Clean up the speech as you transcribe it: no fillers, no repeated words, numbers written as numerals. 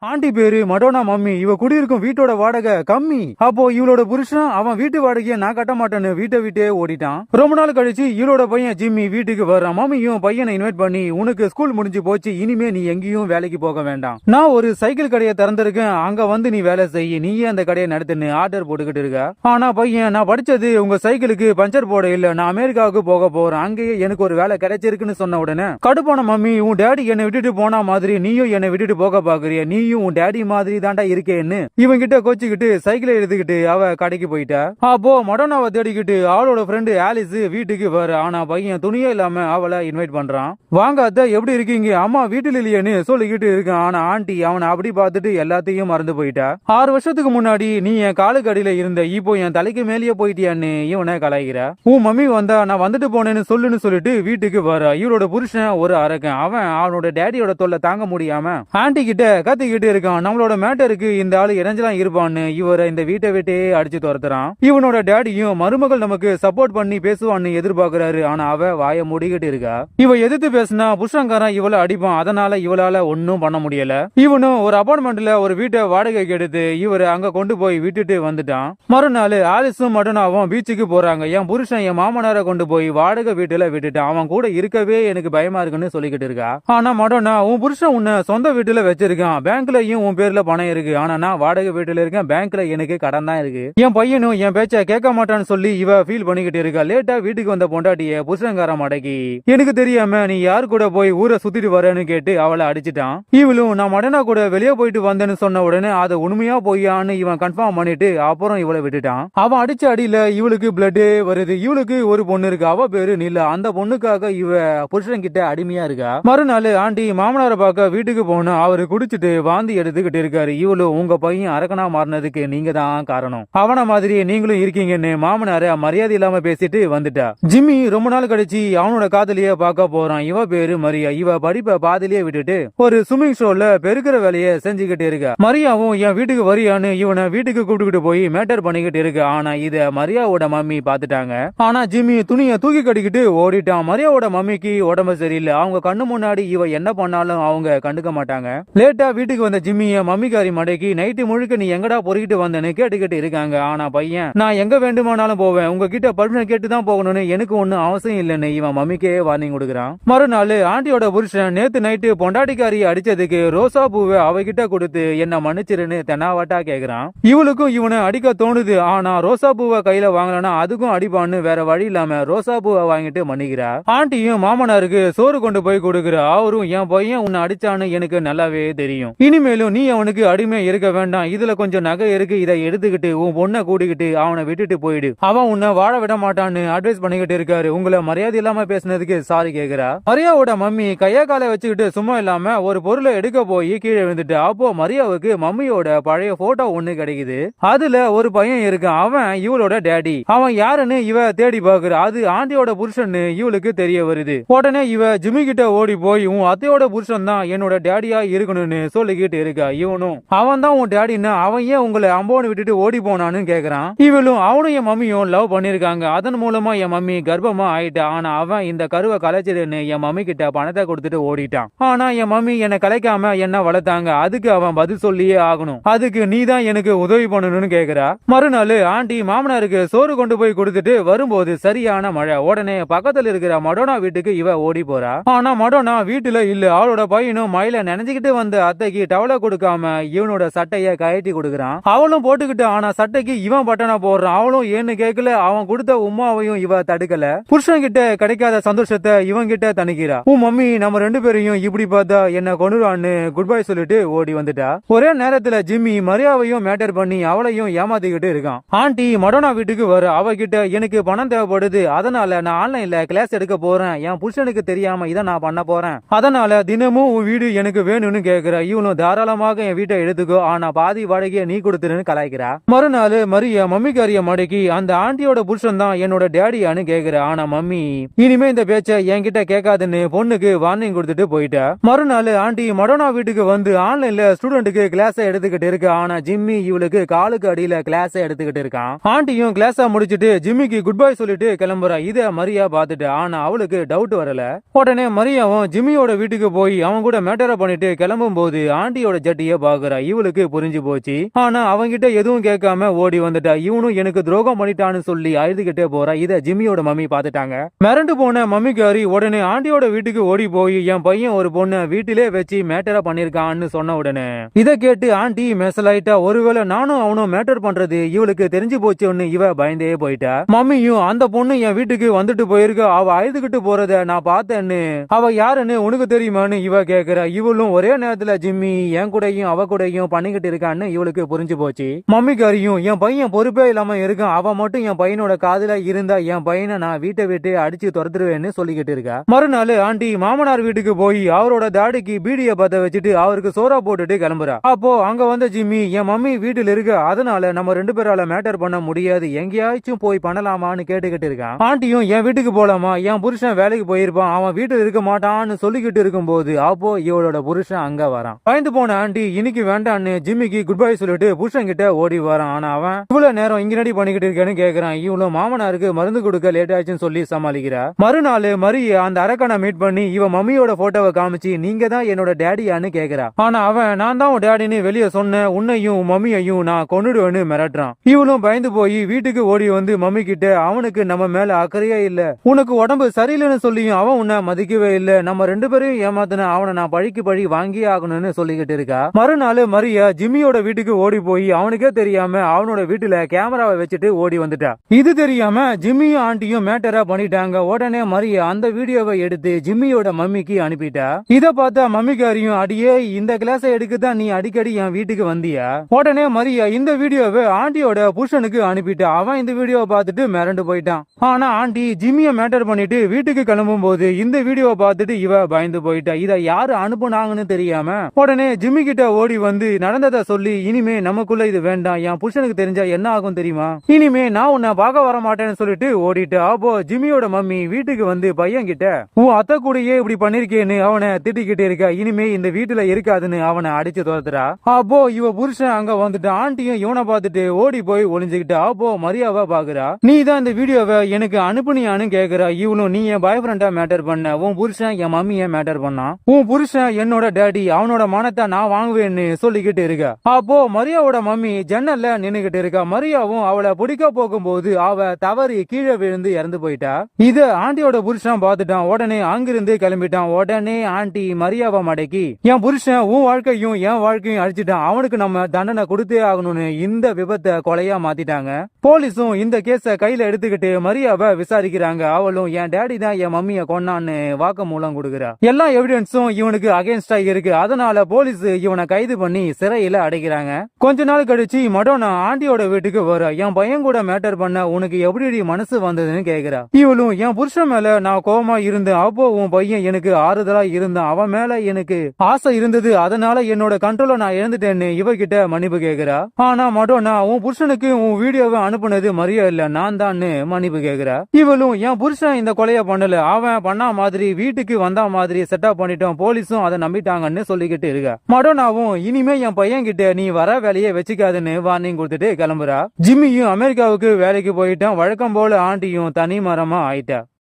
Aunty பேரு Madonna mummy. இவ குடியிருக்கும் வீட்டோட வாடகை கம்மி. அப்போ இவளோட புருஷன் அவன் வீட்டு வாடகையை நான் கட்ட மாட்டேன்னு வீட்டை விட்டே ஓடிட்டான். ரொம்ப நாள் கழிச்சு இவளோட பையன் ஜிம்மி வீட்டுக்கு வர்றான். மம்மியும் பையனை இன்வைட் பண்ணி, உனக்கு ஸ்கூல் முடிஞ்சு போச்சு, இனிமே நீ எங்கேயும் வேலைக்கு போக வேண்டாம், நான் ஒரு சைக்கிள் கடையை திறந்திருக்கேன், அங்க வந்து நீ வேலை செய்ய, நீயே அந்த கடையை நடத்துன்னு ஆர்டர் போட்டுக்கிட்டு இருக்க. ஆனா பையன், நான் படிச்சது உங்க சைக்கிளுக்கு பஞ்சர் போட இல்ல, நான் அமெரிக்காவுக்கு போக போறேன், அங்கேயே எனக்கு ஒரு வேலை கிடைச்சிருக்குன்னு சொன்ன உடனே கடுப்பான மம்மி, உன் டேடி என்னை விட்டுட்டு போனா மாதிரி நீயும் என்னை விட்டுட்டு போக பாக்குறிய, நீயும் உன் டேடி மாதிரி தாண்டா இருக்கேன்னு இவன் கிட்ட கோச்சிக்கிட்டு சைக்கிளை எடுத்துக்கிட்டு அவ கடைக்கு போயிட்டா. அப்போ மடோனாவை தேடிக்கிட்டு அவளோட ஃப்ரெண்டு ஆலிஸ் வீட்டுக்கு வர. ஆனா பையன் துணியே இல்லாம அவளை இன்வைட் பண்றான். வாங்க அத்தை, எப்படி இருக்கீங்க, அம்மா வீட்டில் இல்லையேன்னு சொல்லிக்கிட்டு இருக்கான். ஆனா ஆண்டி அவனை அப்படி பார்த்துட்டு எல்லாத்தையும் மறந்து போயிட்டா. 6 வருஷத்துக்கு முன்னாடி நீ என் காலுக்கு அடியில இருந்த, இப்போ என் தலைக்கு மேலேயே போயிட்டியான்னு இவனை கலாய்கிற. உன் மம்மி வந்தா நான் வந்துட்டு போனேன்னு சொல்லுன்னு சொல்லிட்டு வீட்டுக்கு வர. இவரோட புருஷன் ஒரு அரக்கன். அவன் அவனோட டேடியோட தொல்லை தாங்க முடியாம ஆண்டி கிட்ட கத்திக்கிட்டு இருக்கான். நம்மளோட மேட்டருக்கு இந்த ஆளு இறஞ்சலாம் இருப்பான்னு இவரை இந்த வீட்டை விட்டே அடிச்சு துரத்துறான். இவனோட டேடியும் மருமகள் நமக்கு சப்போர்ட் பண்ணி பேசுவான்னு எதிர்பார்க்கிறாரு. ஆனா அவ வாய மூடிக்கிட்டு இருக்கா. இவ எதிர்த்து பேசினா புருஷன்காரன் இவளை அடிப்பான். அதனால இவளால ஒன்னும் பண்ண முடியல. இவனும் ஒரு அபார்ட்மெண்ட்ல ஒரு வீட்டை வாடகைக்கு எடுத்து இவரை அங்க கொண்டு போய் விட்டுட்டு வந்துட்டான். மறுநாள் ஆலிஸும் மடோனாவும் பீச்சுக்கு போறாங்க. என் புருஷன் என் மாமனாரை கொண்டு போய் வாடகை வீட்டுல விட்டுட்டான், அவன் கூட இருக்கவே எனக்கு பயமா இருக்குன்னு சொல்லிக்கிட்டு இருக்கா. ஆனா மடோனா, உன் புருஷன் உன்னை சொந்த வீட்டுல வச்சிருக்கான், பேங்க்லயும் உன் பேர்ல பணம் இருக்கு, ஆனா நான் வாடகை வீட்டுல இருக்கேன், பேங்க்ல எனக்கு கடன் தான் இருக்கு, என் பையனும் என் பேச்ச கேட்க மாட்டான்னு சொல்லி இவ ஃபீல் பண்ணிக்கிட்டு இருக்கா. லேட்டா வீட்டுக்கு வந்த பொண்டாட்டிய புருஷன்கார மடக்கி, எனக்கு தெரியாம நீ யாரு கூட போய் ஊரை சுத்திட்டு வரேன்னு கேட்டு அவளை அடிச்சிட்டான். இவளும் நான் மடனா கூட வெளியே போயிட்டு வந்தேன்னு சொன்ன உடனே அதை உண்மையா பொய்யான்னு இவன் கன்ஃபார்ம் பண்ணிட்டு அப்புறம் இவளை விட்டுட்டான். அவன் அடிச்ச அடியில இவளுக்கு பிளட் வருது. இவளுக்கு ஒரு பொண்ணு இருக்கு, அவ பேரு நிலா. அந்த பொண்ணுக்காக இவ புருஷன் கிட்ட அடிமையா இருக்கா. மறுநாள் ஆண்டி மாமனாரை பார்க்க வீட்டுக்கு போனா அவரு குடிச்சிட்டு வாந்தி எடுத்துக்கிட்டு இருக்காரு. இவளும், உங்க பையன் அரக்கனா மாறினதுக்கு நீங்க தான் காரணம், அவன மாதிரி நீங்களும் இருக்கீங்கன்னு மாமனார மரியாதை இல்லாம பேசிட்டு வந்துட்டா. ஜிம்மி ரொம்ப நாள் கழிச்சு அவனோட காதலிய பார்க்க போறான். இவ பேரு மரியா. இவ படிப்ப பாதிலேயே விட்டுட்டு ஒரு ஸ்விம்மிங் ஷோல பெருக்கிற வேலையை செஞ்சுக்கிட்டு இருக்கா. மரியாவும் என் வீட்டுக்கு வரியான்னு இவனை வீட்டுக்கு கூப்பிட்டுக்கிட்டு போய் மேட்டர் பண்ணிக்கிட்டு இருக்கு. ஆனா இத மரியாவோட மம்மி பாத்துட்டாங்க. ஆனா ஜிம்மி துணியை தூக்கி கட்டிக்கிட்டு ஓடிட்டான். மரியாவோட மம்மிக்கு உடம்பு சரியில்லை. அவங்க கண்ணு முன்னாடி இவ என்ன பண்ணாலும் அவங்க கண்டுக்க மாட்டாங்க. லேட்டா வீட்டுக்கு வந்த ஜிம்மிய மம்மிக்காரி மடக்கி, நைட்டு முழுக்க நீ எங்கடா பொறுக்கிட்டு வந்தேன்னு கேட்டுக்கிட்டு இருக்காங்க. ஆனா பையன், நான் எங்க வேண்டுமானாலும் போவேன், உங்ககிட்ட பர்மிஷன் கேட்டு தான் போகணும்னு எனக்கு ஒன்னும் அவசியம் இல்லைன்னு இவன் மம்மிக்கே வார்னிங் கொடுக்குறான். மறுநாள் ஆண்டியோட புருஷன் நேத்து நைட்டு பொண்டாட்டிக்காரி அடிச்சதுக்கு ரோசா பூவை அவகிட்ட கொடுத்து என்ன மன்னிச்சிருன்னு தெனாவட்டா கேக்குறான். இவளுக்கும் இவனை அடிக்க தோணுது. ஆனா ரோசா பூவை கையில வாங்கலன்னா அதுக்கும் அடிப்பான்னு வேற வழி இல்லாம ரோசா பூவை வாங்கிட்டு மன்னிக்கிறா. ஆண்டியும் மாமனாருக்கு சோறு கொண்டு போய் கொடுக்குறா. அவரும், என் பையன் உன்னை அடிச்சான்னு எனக்கு நல்லாவே தெரியும், இனிமேலும் நீ அவனுக்கு அடிமை இருக்க வேண்டாம், இதுல கொஞ்சம் நகை இருக்கு, இதை எடுத்துக்கிட்டு உன் பொண்ணை கூட்டிக்கிட்டு அவனை விட்டுட்டு போயிடு, அவன் உன்னை வாழ விட மாட்டான்னு அட்வைஸ் பண்ணிக்கிட்டு இருக்காரு. உங்களை மரியாதை இல்லாம பேசினதுக்கு சாரி கேக்குறா. மரியாவோட மம்மி கையா காலை வச்சுக்கிட்டு சும்மா இல்லாம ஒரு பொருளை எடுக்க போய் கீழே விழுந்துட்டு, அப்போ மரியாவுக்கு மம்மியோட பழைய போட்டோ ஒண்ணு கிடைக்குது. அதுல ஒரு பையன் இருக்கான், அவன் இவளோட டேடி. அவன் யாருன்னு இவ தேடி பாக்குற. அது ஆண்டியோட புருஷன் இவளுக்கு தெரிய வருது. உடனே இவ ஜிம்மி கிட்ட ஓடி போய், உன் அத்தையோட புருஷன் தான் என்னோட டேடியா இருக்கணும்னு சொல்லிக்கிட்டு இருக்கா. இவனும், அவன் தான் உன் டேடின்னு, அவன் ஏன் உங்களை அம்போன்னு விட்டுட்டு ஓடி போனான்னு கேக்குறான். இவளும், அவனும் என் மம்மியும் லவ் பண்ணிருக்காங்க, அதன் மூலமா என் மம்மி கர்ப்பமா ஆயிட்டா, ஆனா அவன் இந்த கருவை கலைச்சிடுன்னு என் மம்மி கிட்ட பணத்தை கொடுத்துட்டு ஓடிட்டான். ஆனா என் மம்மி என்னை கலைக்காம என்ன வளர்த்தாங்க, அதுக்கு அவன் பதில் சொல்லியே ஆகணும், அதுக்கு நீ தான் எனக்கு உதவி பண்ணணும்னு கேக்குறா. மறுநாள் ஆண்டி மாமனாருக்கு சோறு கொண்டு போய் கொடுத்துட்டு வரும்போது சரியான மழை. உடனே பக்கத்துல இருக்கிற மடோனா வீட்டுக்கு இவ ஓடி போறா. ஆனா மடோனா வீட்டுல இல்ல. அவளோட பையனும் மயில நினைஞ்சுக்கிட்டு வந்த அத்தைக்கு டவலை கொடுக்காம இவனோட சட்டைய கயட்டி கொடுக்கறான். அவளும் போட்டுக்கிட்டு, ஆனா சட்டைக்கு இவன் பட்டனா போடுறான். அவளும் ஏன்னு கேட்கல. அவன் கொடுத்த உமாவையும் இவ தடுக்கல. புருஷன் கிட்ட கிடைக்காத சந்தோஷத்தை இவன் கிட்ட தணிக்கிறா. உன் மம்மி நம்ம 2 பேரையும் இப்படி பார்த்தா என்ன கொண்டுறான்னு குட் பை சொல்லிட்டு ஓடி வந்துட்டா. ஒரே நேரத்துல ஜிம்மி மரியாவையும் மேட்டர் பண்ணி அவளையும் ஏமாத்திக்கிட்டு இருக்கான். ஆண்டி மடோனா வீட்டுக்கு வர. அவகிட்ட, எனக்கு பணம் தேவைப்படுது, அதனால நான் ஆன்லைன்ல கிளாஸ் எடுக்க போறேன், என் புருஷனுக்கு தெரியாம இதை நான் பண்ண போறேன், அதனால தினமும் உன் வீடு எனக்கு வேணும்னு கேக்குற. இவனும், தாராளமாக என் வீட்டை எடுத்துக்கோ, ஆனா பாதி வாடகையை நீ கொடுத்துருன்னு கலாய்க்கிறா. மறுநாள் மரியா மம்மிக்காரிய மடக்கி, அந்த ஆண்டியோட புருஷன் தான் என்னோட டேடியான்னு கேக்குற. ஆனா மம்மி, இனிமே இந்த பேச்ச என்கிட்ட கேட்காதுன்னு பொண்ணுக்கு வார்னிங் கொடுத்துட்டு போயிட்டா. மறுநாள் ஆண்டி மடோனா வீட்டுக்கு வந்து ஆன்லைன்ல ஸ்டூடெண்ட்டுக்கு கிளாஸ் எடுத்துக்கிட்டு இருக்கு. ஆனா ஜிம்மி இவளுக்கு காலுக்கு அடியில கிளாஸ் எடுத்துக்கிட்டு இருக்கான். ஆண்டியும் கிளாஸ முடிச்சிட்டு ஜிம்மிக்கு குட் பை சொல்லிட்டு கிளம்புறா. இத மரியா பாத்துட்டு, ஆனா அவளுக்கு டவுட் வரல. உடனே மரியாவும் ஜிம்மியோட வீட்டுக்கு போய் அவன் கூட மேட்டரை பண்ணிட்டு கிளம்பும் போது ஆண்டியோட ஜட்டிய பாக்குறா. இவளுக்கு புரிஞ்சு போச்சு. ஆனா அவங்கிட்ட எதுவும் கேட்காம ஓடி வந்துட்டா. இவனும் எனக்கு துரோகம் பண்ணிட்டான்னு சொல்லி அழுதுகிட்டே போறா. இத ஜிம்மியோட மம்மி பாத்துட்டாங்க. மிரண்டு போன மம்மிக்காரி உடனே ஆண்டியோட வீட்டுக்கு ஓடி போய் என் பையன் ஒரு பொண்ணு வீட்டிலே வச்சு மேட்டரா பண்ணிருக்கான்னு சொன்ன உடனே இத கேட்டு ஆண்டி மெசலாயிட்டா. ஒருவேளை நானும் அவனும் மேட்டர் பண்றது இவளுக்கு தெரிஞ்சு போச்சுன்னு இவ பயந்தே போயிட்டா. மம்மியும் அந்த பொண்ணு என் வீட்டுக்கு வந்துட்டு போயிருக்க, அவ அழுதுகிட்டு போறத நான் பார்த்தேன்னு, அவ யாருன்னு உனக்கு தெரியுமான்னு இவ கேக்குறா. இவளும் ஒரே நேரத்துல ஜிம்மி என் கூடயும் அவ கூடயும் பண்ணிக்கிட்டு இருக்கான்னு இவளுக்கு புரிஞ்சு போச்சு. மம்மிக்காரியும் என் பையன் பொறுப்பே இல்லாம இருக்கான், அவ மட்டும் என் பையனோட காதுல இருந்தா என் பையனை நான் வீட்டை விட்டு அடிச்சு துரத்துருவேன்னு சொல்லிக்கிட்டு இருக்கா. மறுநாள் ஆண்டி மாமனார் வீட்டுக்கு போய் அவரோட தாடிக்கு பீடிய பத்த வச்சுட்டு அவருக்கு சோறா போட்டுட்டு கிளம்புறா. அப்போ அங்க வந்த ஜிம்மி என் மம்மி வீட்டுல இருக்க, அதனால நம்ம 2 பேரால மேட்டர் பண்ண முடியாது, எங்கேயாச்சும் போய் பண்ணலாமான்னு கேட்டுக்கிட்டு இருக்கான். ஆண்டியும் என் வீட்டுக்கு போலாமா, என் புருஷன் வேலைக்கு போயிருப்பான், அவன் வீட்டுல இருக்க மாட்டான்னு சொல்லிக்கிட்டு இருக்கும்போது அப்போ இவளோட புருஷன் அங்க வரான். பயந்து போன ஆண்டி இன்னைக்கு வேண்டான்னு ஜிம்மிக்கு குட் பை சொல்லிட்டு புருஷன் கிட்ட ஓடி வரான். ஆனா அவன் இவ்வளவு நேரம் இங்க நடி பண்ணிக்கிட்டு இருக்கேன்னு கேக்குறான். இவ்வளவு மாமனாருக்கு மருந்து கொடுக்க லேட் ஆச்சுன்னு சொல்லி சமாளிக்கிறா. மறுநாள் மரிய அந்த அரக்கனை மீட் பண்ணி இவ மம்மியோட போட்டோவை காமிச்சு நீங்க தான் என்னோட டேடியான்னு கேக்குறா. ஆனா அவன் நான் தான் உன் டேடின்னு வெளியே சொன்ன, உன்னையும் மம்மியையும் நான் கொன்னுடுவேன்னு மிரட்டுறான். இவளும் பயந்து போய் வீட்டுக்கு ஓடி வந்து மம்மி கிட்ட அவனுக்கு நம்ம மேல அக்கறையே இல்ல, உனக்கு உடம்பு சரியில்லைன்னு சொல்லியும் அவன் உன்னை மதிக்கவே இல்ல, நம்ம 2 பேரையும் ஏமாத்தின அவனை நான் பழிக்கு பழி வாங்கி ஆகணும்னு சொல்லிக்கிட்டு இருக்கா. மறுநாள் மரியா ஜிம்மியோட வீட்டுக்கு ஓடி போய் அவனுக்கே தெரியாம அவனோட வீட்டுல கேமராவை வச்சுட்டு ஓடி வந்துட்டா. இது தெரியாம ஜிம்மியும் ஆண்டியும் மேட்டரா பண்ணிட்டாங்க. உடனே மரியா அந்த வீடியோவை எடுத்து ஜிம்மியோட மம்மிக்கு அனுப்பிட்டா. இத பார்த்தா மம்மிக்காரியும் அடியே இந்த கிளாஸை எடுக்கதான் நீ அடிக்கடி என் வீட்டுக்கு வந்தியா. உடனே மரியா இந்த வீடியோவை ஆண்டியோட புருஷனுக்கு அனுப்பிட்டா. அவன் இந்த வீடியோவை பார்த்துட்டு மிரண்டு போயிட்டான். ஆனா ஆண்டி ஜிம்மிய மேட்டர் பண்ணிட்டு வீட்டுக்கு கிளம்பும் போது இந்த வீடியோவை பார்த்துட்டு இவ பயந்து போயிட்டா. இத யாரு அனுப்புனாங்கன்னு தெரியாம உடனே ஜிம்மி கிட்ட ஓடி வந்து நடந்ததை சொல்லி இனிமே நமக்குள்ள இது வேண்டாம், என் புருஷனுக்கு தெரிஞ்சா என்ன ஆகும் தெரியுமா, இனிமே நான் உன்னை பார்க்க வர மாட்டேன்னு சொல்லிட்டு ஓடிட்டு. அப்போ ஜிம்மியோட மம்மி வீட்டுக்கு வந்து பையன் கிட்ட உன் அத்தை கூடயே இப்படி பண்ணிருக்கேன்னு அவனை திட்டிக்கிட்டு இருக்கா, இனிமே இந்த வீட்டுல இருக்காதுன்னு அவனை அடிச்சு துரத்துறா. அப்போ இவ புருஷன் அங்க வந்துட்டு ஆண்டியும் இவனை பார்த்துட்டு ஓடி போய் ஒளிஞ்சுக்கிட்டா. அப்போ மரியாவா பாக்குறா. நீ தான் இந்த வீடியோவை எனக்கு அனுப்புனியான்னு கேக்குறா. இவளும் நீ என் பாய் ஃப்ரெண்டா மேட்டர் பண்ண, உன் புருஷன் என் மம்மிய மேட்டர் பண்ணான், உன் புருஷன் என்னோட டேடி, அவனோட மானத்தை நான் வாங்குவேன்னு சொல்லிக்கிட்டு இருக்கா. அப்போ மரியாவோட மம்மி ஜன்னல்ல நின்னுகிட்டு இருக்கா. மரியாவும் அவளை பிடிக்க போகும்போது அவ தவறி கீழே விழுந்து இறந்து போயிட்டா. இத ஆண்டியோட புருஷன் பார்த்துட்டான். உடனே அங்கிருந்து கிளம்பிட்டான். உடனே ஆண்டி மரியாவை மடக்கி என் புருஷன் உன் வாழ்க்கையும் என் வாழ்க்கையும் அழிச்சிட்டான், அவனுக்கு நம்ம தண்டனை கொடுத்தே ஆகணும்னு இந்த விபத்தை கொலையா மாத்திட்டாங்க. போலீஸும் இந்த கேஸ கையில எடுத்துக்கிட்டு மரியாவை விசாரிக்கிறாங்க. அவளும் என் டேடி தான் என் மம்மிய கொன்னான்னு வாக்குமூலம் கொடுக்குறா. எல்லா எவிடன்ஸும் இவனுக்கு அகைன்ஸ்டா இருக்கு. அதனால போலீஸ் இவனை கைது பண்ணி சிறையில அடைக்கிறாங்க. கொஞ்ச நாள் கழிச்சு மடோனா ஆண்டியோட வீட்டுக்கு வர. என் பையன் கூட மேட்டர் பண்ண உனக்கு எப்படி மனசு வந்ததுன்னு கேக்குறா. இவளும் என் புருஷன் மேல நான் கோவமா இருந்தேன், அப்போ உன் பையன் எனக்கு ஆறுதலா இருந்தான், அவன் மேல எனக்கு ஆசை இருந்தது, அதனால என்னோட கண்ட்ரோல நான் இழந்துட்டேன்னு இவகிட்ட மன்னிப்பு கேக்குறா. ஆனா மடோனா உன் புருஷனுக்கு உன் வீடியோவை அனுப்புனது மரியா இல்ல, நான் தான் மன்னிப்பு கேக்குறா. இவளும் என் புருஷன் இந்த கொலைய பண்ணல, அவன் பண்ண மாதிரி வீட்டுக்கு வந்தா மாதிரி செட்டப் பண்ணிட்டோம், போலீஸும் அதை நம்பிட்டாங்கன்னு சொல்லிக்கிட்டு இருக்கா. மடோனாவும் இனிமே என் பையன் கிட்ட நீ வர வேலையை வச்சுக்காதுன்னு வார்னிங் கொடுத்துட்டு கிளம்புறா. ஜிம்மியும் அமெரிக்காவுக்கு வேலைக்கு போயிட்டான். வழக்கம் போல ஆண்டியும் தனி மரமா ஆயிட்டா.